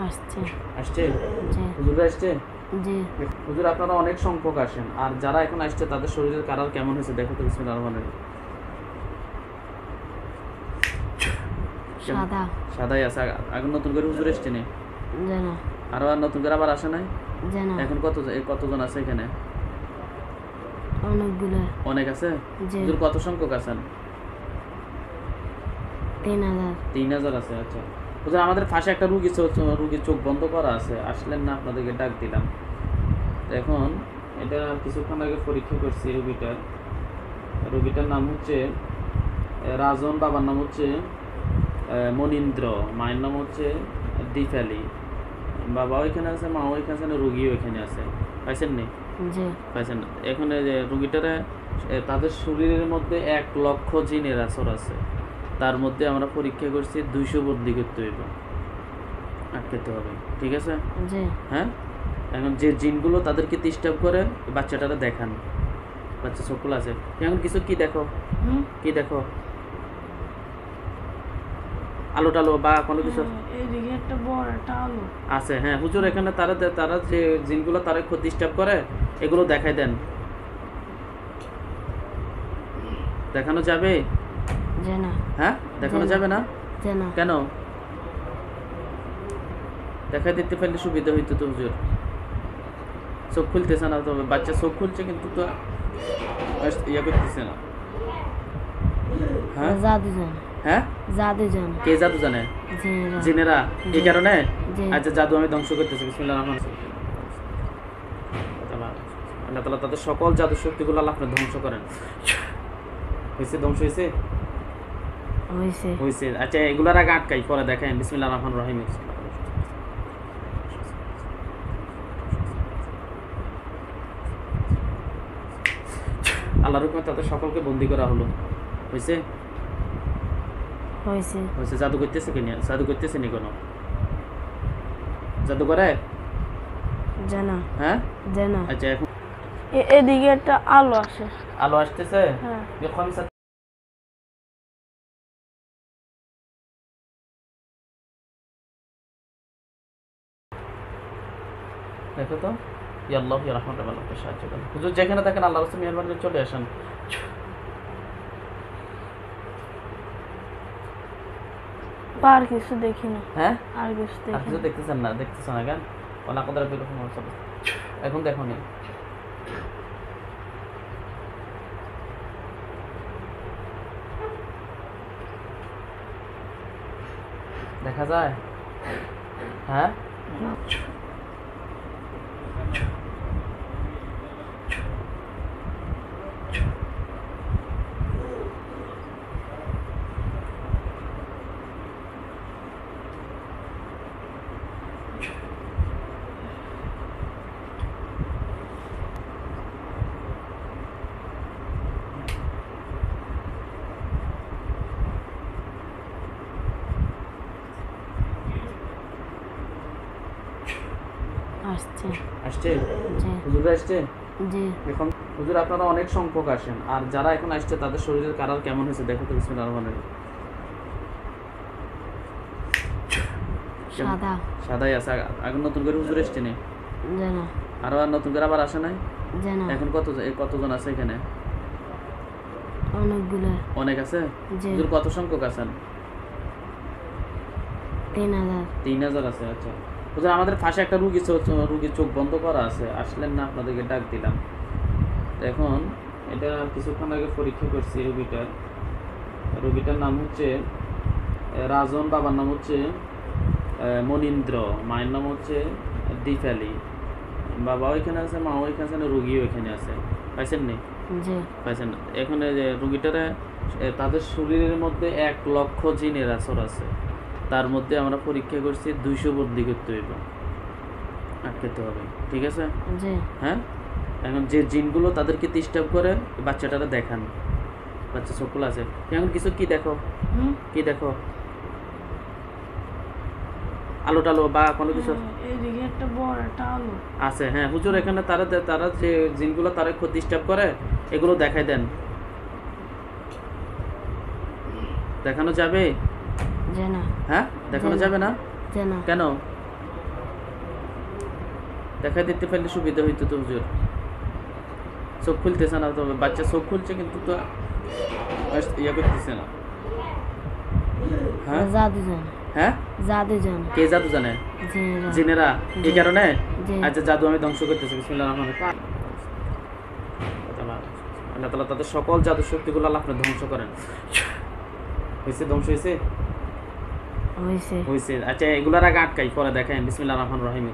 আসছে। আসছে? জি। হুজুররা আসছে? জি। হুজুর আপনারা অনেক সংখ্যক আসেন, আর যারা এখন আসছে তাদের শরীরের কালার কেমন হয়েছে দেখো তো। বিসমিল্লাহির রহমানির রহিম। সাদা। সাদাই আছে। আগে নতুন করে হুজুর এসছে নি? যেন। আর নতুন করে আবার আসে নাই? যেন। এখন কতজন আছে এখানে? অনেকগুলো। অনেক আছে? জি। হুজুর কত সংখ্যক আছেন? 3000। 3000 আছে। আচ্ছা হুজুর, আমাদের পাশে একটা রুগীর চোখ বন্ধ করা আছে, আসলেন না, আপনাদেরকে ডাক দিলাম। এখন এটা কিছুক্ষণ আগে পরীক্ষা করছি। রুগীটার নাম হচ্ছে রাজন, বাবার নাম হচ্ছে মনীন্দ্র, মায়ের নাম হচ্ছে দীপালি। বাবা ওইখানে আছে, মা ওইখানে আছে, রুগী ওইখানে আছে। পাইছেন নি? জি। পাইছেন। এখন এই যে রুগীটারা, তাদের শরীরের মধ্যে 1,00,000 জিনের আসর আছে। তার মধ্যে আমরা পরীক্ষা করছি 200 বদলি করতে হইব, আটকাতে হবে। ঠিক আছে? জি। হ্যাঁ, এখন যে জিনগুলো তাদেরকে ডিস্টার্ব করে বাচ্চাটারা দেখান। বাচ্চা চোখগুলো আছে এখন কিছু কি দেখো? কি দেখো? আলো টালো বা কোনো কিছু এইদিকে একটা বড় একটা আলো আছে? হ্যাঁ হুজুর, এখানে তারা যে জিনগুলো তারা খুব ডিস্টার্ব করে, এগুলো দেখাই দেন। দেখানো যাবে? যেন। হ্যাঁ, দেখানো যাবে না? যেন। কেন? দেখাই দিতে পারলে সুবিধা হইতো তো হুজুর। চোখ খুলতেছে না তো, বাচ্চা চোখ খুলছে কিন্তু তো ইয়ে করতেছে না। হ্যাঁ জাদু জানে। হ্যাঁ, জাদু জানে। কে জাদু জানে? জিনেরা। জিনেরা। এই কারণে? জি। আচ্ছা, জাদু আমি ধ্বংস করতেছি। বিসমিল্লাহির রহমানির রহিম। আল্লাহ তাআলা তাদের সকল জাদু শক্তিগুলো আল্লাহ আপনি ধ্বংস করেন। হয়েছে? ধ্বংস হয়েছে? হয়েছে। আচ্ছা, এগুলার আগে আটকাই, পরে দেখেন। বিসমিল্লাহির রহমানির রহিম। আল্লাহর হুকুমে তাদের সকলকে বন্দী করা হলো। হয়েছে? হয়েছে। জাদু করতেছে কিনা? জাদু করতেছে নি কোনো? জাদু করে? যেন। হ্যাঁ। যেন। আচ্ছা, এখন এদিকে একটা আলো আসে। আলো আসতেছে? হ্যাঁ। দেখো তো। ইয়াল্লাহ ইয়া রাহমাতুল আল্লাহকে সাহায্য করেন। হুজুর যেখানে থাকেন আল্লাহর রাস্তায় মেহরবানি করে চলে আসেন। আর কিছু দেখি না। হ্যাঁ, আর কিছু আর দেখি কিছু না। দেখতেছেন না? দেখতেছেন না কেন? ওলা কদর বিরকম অবস্থা। এখন দেখো নি? দেখা যায়? হ্যাঁ, আসছে। আসছে? জি। হুজুররা আসছে? জি। এখন হুজুর আপনারা অনেক সংখ্যক আসেন, আর যারা এখন আসছে তাদের শরীরের কালার কেমন হয়েছে দেখো তো। বিসমিল্লাহির রহমানির রহিম। সাদা। সাদাই আছে। আগে নতুন করে হুজুর এসছে নি? যেন। আর নতুন করে আবার আসে নাই? যেন। এখন কতজন আছে এখানে? অনেকগুলো। অনেক আছে? জি। হুজুর কত সংখ্যক আছেন? 3000। 3000 আছে। আচ্ছা হুজুর, আমাদের পাশে একটা রুগীর চোখ বন্ধ করা আছে, আসলেন না, আপনাদেরকে ডাক দিলাম। এখন এটা কিছুক্ষণ আগে পরীক্ষা করছি। রুগীটার নাম হচ্ছে রাজন, বাবার নাম হচ্ছে মনীন্দ্র, মায়ের নাম হচ্ছে দীপালি। বাবা ওইখানে আছে, মা ওইখানে আছে, রুগী ওইখানে আছে। পাইছেন নি? জি। পাইছেন। এখন এই যে রুগীটারা, তাদের শরীরের মধ্যে 1,00,000 জিনের আসর আছে। তার মধ্যে আমরা পরীক্ষা করছি 200 বদলি করতে হইব, আটকাতে হবে। ঠিক আছে? জি। হ্যাঁ, এখন যে জিনগুলো তাদেরকে ডিস্টার্ব করে বাচ্চাটারা দেখান। বাচ্চা চোখগুলো আছে এখন কিছু কি দেখো? কি দেখো? আলো টালো বা কোনো কিছু এইদিকে একটা বড় একটা আলো আছে? হ্যাঁ হুজুর, এখানে তারা যে জিনগুলো তারা খুব ডিস্টার্ব করে, এগুলো দেখাই দেন। দেখানো যাবে? যেন। হ্যাঁ, দেখানো যাবে না? যেন। কেন? দেখা দিতে পারলে সুবিধা হইতো তো হুজুর। চোখ খুলতেছে না, তবে বাচ্চা চোখ খুলছে কিন্তু তো ইয়ে করতেছে না। হ্যাঁ জাদু জানে। হ্যাঁ জাদু জানে। কে জাদু জানে? জিনেরা। জিনেরা। এই কারণে জি। আচ্ছা জাদু আমি ধ্বংস করতেছি। বিসমিল্লাহির রহমানির রহিম। আল্লাহ তাআলা তাদের সকল জাদু শক্তিগুলো আল্লাহ আপনি ধ্বংস করেন। হয়েছে? ধ্বংস হয়েছে? হয়েছে। হয়েছে। আচ্ছা এগুলার আগে আটকাই, পরে দেখেন। বিসমিল্লাহির রহমানির রহিম।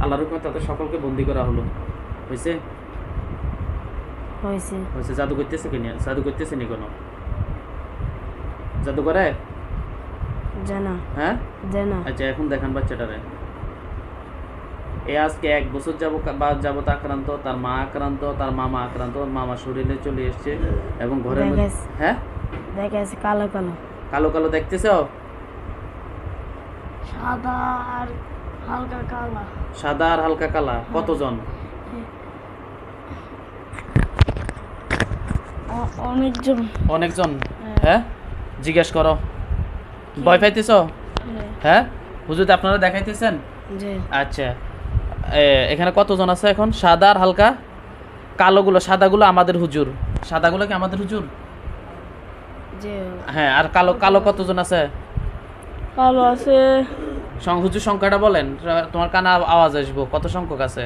আল্লাহর হুকুমে তাদের সকলকে বন্দী করা হলো। হয়েছে? হয়েছে। হয়েছে। জাদু করতেছে কি না? জাদু করতেছে নি কোনো? জাদু করে? জানা। হ্যাঁ জানা। আচ্ছা এখন দেখান বাচ্চাটারে। এ আজকে 1 বছর যাবত আক্রান্ত, তার মা আক্রান্ত, তার মামা আক্রান্ত, মামা শরীরে চলে এসছে এবং ঘরের মধ্যে দেখাইছে। হ্যাঁ দেখাইছে কালো কালো। কালো কালো দেখতেছ? সাদা আর হালকা কালা। সাদা আর হালকা কালা। কতজন? অনেকজন। অনেকজন। হ্যাঁ জিজ্ঞেস করো। ভয় পাইতেছ? হ্যাঁ হুজুর আপনারা দেখাইতেছেন? জি। আচ্ছা এখানে কতজন আছে এখন? সাদা আর হালকা কালোগুলো। সাদাগুলো আমাদের হুজুর। সাদাগুলো কি আমাদের হুজুর? জি। হ্যাঁ আর কালো কালো কতজন আছে? কালো আছে। হুজুর সংখ্যাটা বলেন, তোমার কানে আওয়াজ আসবো। কত সংখ্যক আছে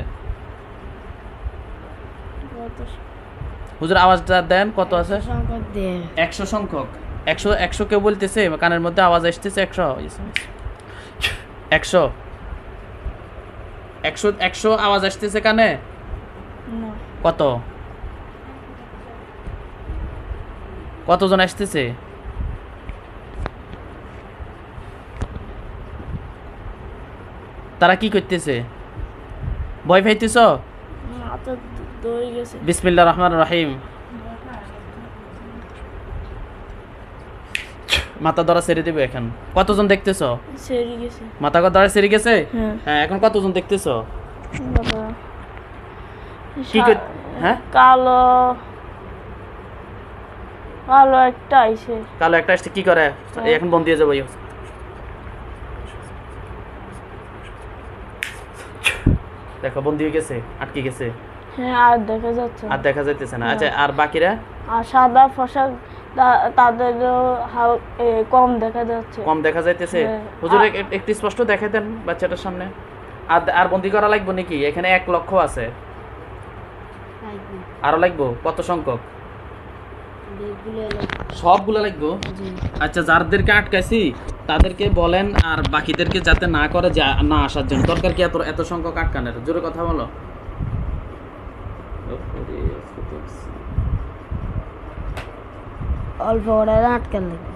হুজুর? আওয়াজটা দেন, কত আছে? 100 সংখ্যক। 100 কেউ বলতেছে? কানের মধ্যে আওয়াজ আসতেছে 100 100 100 100 আওয়াজ আসতেছে কানে? না। কত? কতজন আসতেছে? তারা কি করতেছে? ভয় পাইতেছ? মাথা দৌড়ে গেছে। বিসমিল্লাহির রহমানির রহিম। মাথা ধরা ছেড়ে দেবে এখন। কতজন দেখতেছ? সেরে গেছে। মাথা ধরা ছেড়ে গেছে? হ্যাঁ। হ্যাঁ এখন কতজন দেখতেছ? বাবা। কি হ্যাঁ কালো কালো একটা আইছে। কালো একটা আসছে কি করে? এখন বন্ধ দিয়ে যাবো। দেখো বন্ধ হয়ে গেছে, আটকে গেছে। হ্যাঁ আর দেখা যাচ্ছে না। আর দেখা যাইতেছে না। আচ্ছা আর বাকিরা? আর সাদা পোশাক তাদেরও কম দেখা যাচ্ছে। কম দেখা যাইতেছে। হ্যাঁ। হুজুর একটু স্পষ্ট দেখাই দেন বাচ্চাটার সামনে। আর বন্দি করা লাগবে নাকি? এখানে 1 লক্ষ আছে। আরো লাগবো? কত সংখ্যক? সবগুলো লাগবো? আচ্ছা যাদেরকে আটকাইছি তাদেরকে বলেন আর বাকিদেরকে যাতে না করে, না আসার জন্য। দরকার কি এত সংখ্যক আটকানের? জোরে কথা বলো। অল্প করে আটকান লাগবে।